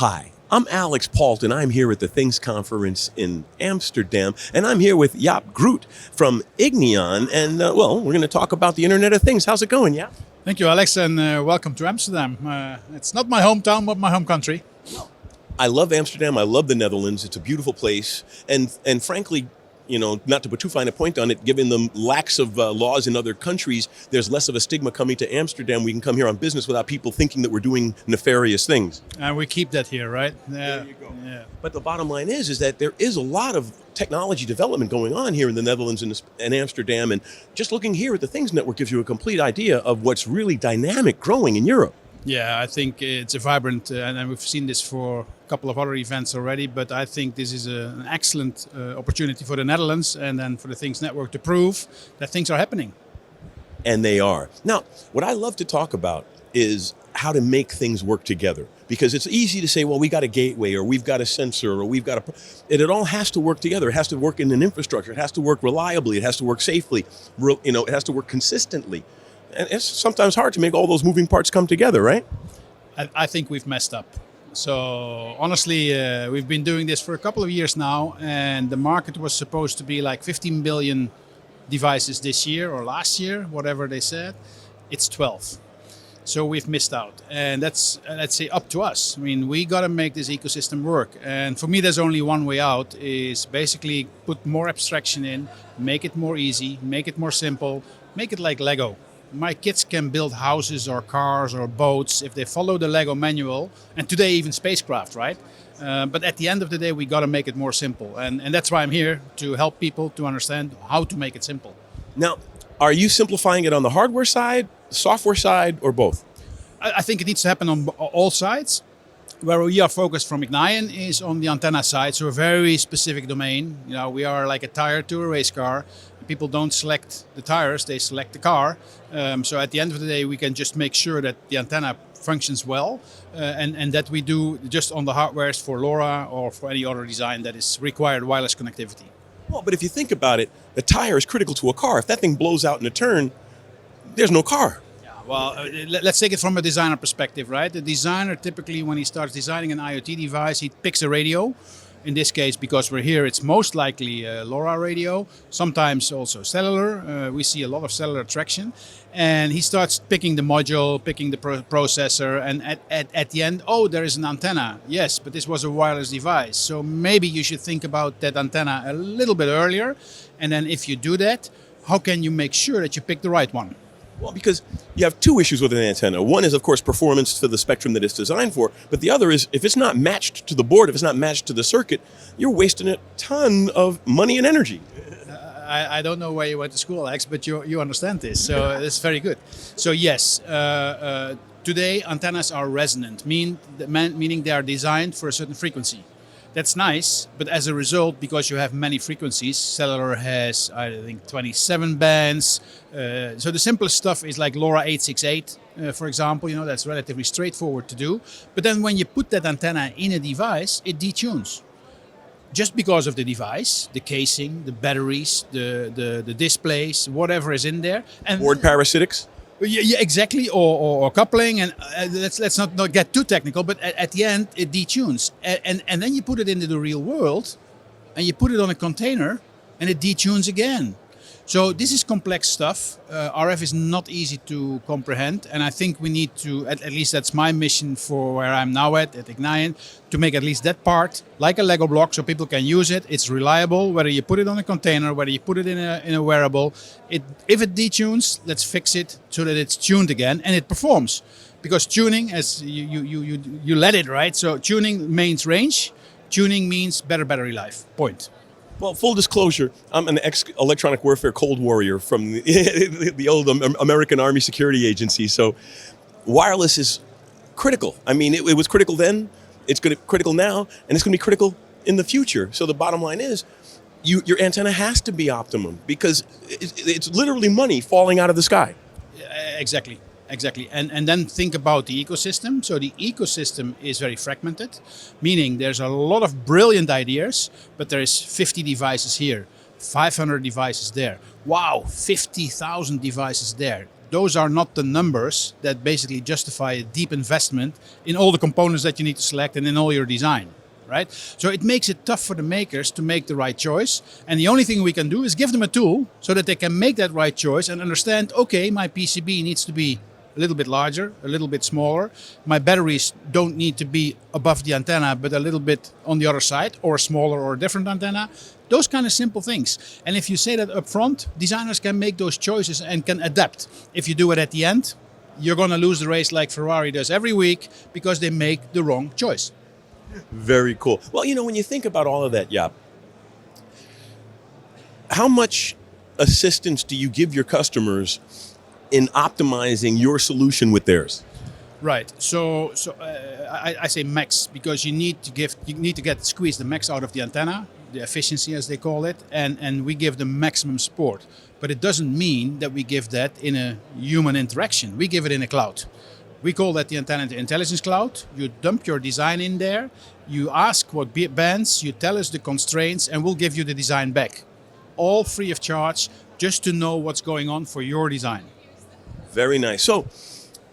Hi, I'm Alix Paultre, and I'm here at the Things Conference in Amsterdam, and I'm here with Jaap Groot from Ignion, and we're going to talk about the Internet of Things. How's it going, Jaap? Thank you, Alex, and welcome to Amsterdam. It's not my hometown, but my home country. I love Amsterdam. I love the Netherlands. It's a beautiful place, and frankly, not to put too fine a point on it, given the lacks of laws in other countries, there's less of a stigma coming to Amsterdam. We can come here on business without people thinking that we're doing nefarious things. And we keep that here, right? There you go. Yeah. But the bottom line is that there is a lot of technology development going on here in the Netherlands and Amsterdam. And just looking here at the Things Network gives you a complete idea of what's really dynamic growing in Europe. Yeah, I think it's a vibrant, and we've seen this for a couple of other events already, but I think this is an excellent opportunity for the Netherlands and then for the Things Network to prove that things are happening. And they are. Now, what I love to talk about is how to make things work together. Because it's easy to say, well, we got a gateway, or we've got a sensor, or we've got a... And it all has to work together. It has to work in an infrastructure. It has to work reliably. It has to work safely. It has to work consistently. And it's sometimes hard to make all those moving parts come together, right? I think we've messed up. So honestly, we've been doing this for a couple of years now, and the market was supposed to be like 15 billion devices this year or last year, whatever they said. It's 12. So we've missed out. And that's, let's say, up to us. I mean, we got to make this ecosystem work. And for me, there's only one way out, is basically put more abstraction in, make it more easy, make it more simple, make it like Lego. My kids can build houses or cars or boats if they follow the Lego manual, and today even spacecraft, right? But at the end of the day, we got to make it more simple. And that's why I'm here, to help people to understand how to make it simple. Now, are you simplifying it on the hardware side, software side, or both? I think it needs to happen on all sides. Where we are focused from Ignion is on the antenna side, so a very specific domain. We are like a tire to a race car. People don't select the tires, they select the car. So at the end of the day, we can just make sure that the antenna functions well, and that we do just on the hardwares for LoRa or for any other design that is required wireless connectivity. Well, but if you think about it, the tire is critical to a car. If that thing blows out in a turn, there's no car. Well, let's take it from a designer perspective, right? The designer typically, when he starts designing an IoT device, he picks a radio. In this case, because we're here, it's most likely a LoRa radio, sometimes also cellular. We see a lot of cellular traction. And he starts picking the module, picking the processor, and at the end, oh, there is an antenna. Yes, but this was a wireless device. So maybe you should think about that antenna a little bit earlier. And then if you do that, how can you make sure that you pick the right one? Well, because you have two issues with an antenna. One is, of course, performance for the spectrum that it's designed for. But the other is, if it's not matched to the board, if it's not matched to the circuit, you're wasting a ton of money and energy. I don't know where you went to school, Alex, but you understand this. So it's very good. So yes, today antennas are resonant, meaning they are designed for a certain frequency. That's nice, but as a result, because you have many frequencies, cellular has, I think, 27 bands. So the simplest stuff is like LoRa 868, for example. That's relatively straightforward to do. But then when you put that antenna in a device, it detunes. Just because of the device, the casing, the batteries, the displays, whatever is in there. And board parasitics? Yeah, exactly, or coupling, and let's not get too technical, but at the end it detunes, and then you put it into the real world, and you put it on a container, and it detunes again. So this is complex stuff. RF is not easy to comprehend, and I think we need to, at least that's my mission for where I'm now at Ignion, to make at least that part like a Lego block so people can use it. It's reliable, whether you put it on a container, whether you put it in a wearable. If it detunes, let's fix it so that it's tuned again and it performs. Because tuning, as you let it, right? So tuning means range, tuning means better battery life, point. Well, full disclosure, I'm an ex-electronic warfare cold warrior from the old American Army Security Agency. So wireless is critical. I mean, it was critical then, it's critical now, and it's going to be critical in the future. So the bottom line is, your antenna has to be optimum, because it's literally money falling out of the sky. Exactly. And then think about the ecosystem. So the ecosystem is very fragmented, meaning there's a lot of brilliant ideas, but there is 50 devices here, 500 devices there. Wow, 50,000 devices there. those are not the numbers that basically justify a deep investment in all the components that you need to select and in all your design. Right? So it makes it tough for the makers to make the right choice. And the only thing we can do is give them a tool so that they can make that right choice and understand, okay, my PCB needs to be a little bit larger, a little bit smaller. My batteries don't need to be above the antenna, but a little bit on the other side, or smaller or a different antenna. Those kind of simple things. And if you say that up front, designers can make those choices and can adapt. If you do it at the end, you're going to lose the race like Ferrari does every week because they make the wrong choice. Very cool. Well, when you think about all of that, Jaap, how much assistance do you give your customers in optimizing your solution with theirs? Right. So I say max because you need to squeeze the max out of the antenna, the efficiency as they call it, and we give them maximum support. But it doesn't mean that we give that in a human interaction. We give it in a cloud. We call that the antenna intelligence cloud. You dump your design in there, you ask what bands, you tell us the constraints, and we'll give you the design back. All free of charge, just to know what's going on for your design. Very nice. So,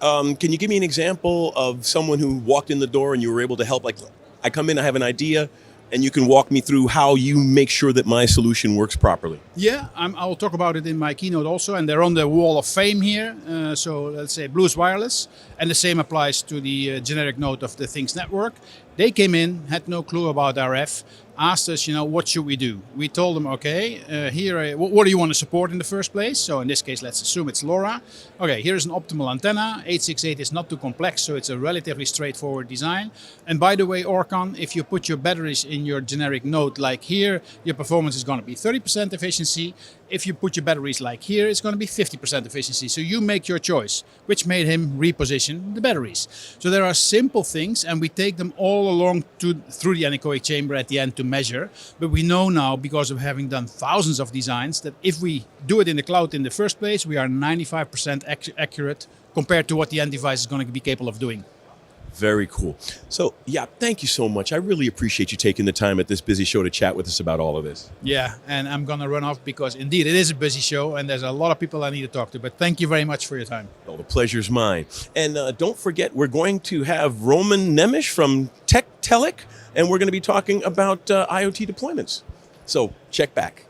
can you give me an example of someone who walked in the door and you were able to help? Like, I come in, I have an idea, and you can walk me through how you make sure that my solution works properly. Yeah, I'll talk about it in my keynote also, and they're on the wall of fame here. So let's say Blues Wireless, and the same applies to the generic node of the Things Network. They came in, had no clue about RF, asked us, what should we do? We told them, okay, what do you want to support in the first place? So in this case, let's assume it's LoRa. Okay, here's an optimal antenna. 868 is not too complex, so it's a relatively straightforward design. And by the way, Orkan, if you put your batteries in your generic node like here, your performance is going to be 30% efficiency. If you put your batteries like here, it's going to be 50% efficiency. So you make your choice, which made him reposition the batteries. So there are simple things, and we take them all along through the anechoic chamber at the end to measure. But we know now, because of having done thousands of designs, that if we do it in the cloud in the first place, we are 95% accurate compared to what the end device is going to be capable of doing. Very cool. So, thank you so much. I really appreciate you taking the time at this busy show to chat with us about all of this. Yeah, and I'm going to run off because indeed it is a busy show and there's a lot of people I need to talk to. But thank you very much for your time. Oh, the pleasure's mine. And don't forget, we're going to have Roman Nemish from TechTelic, and we're going to be talking about IoT deployments. So check back.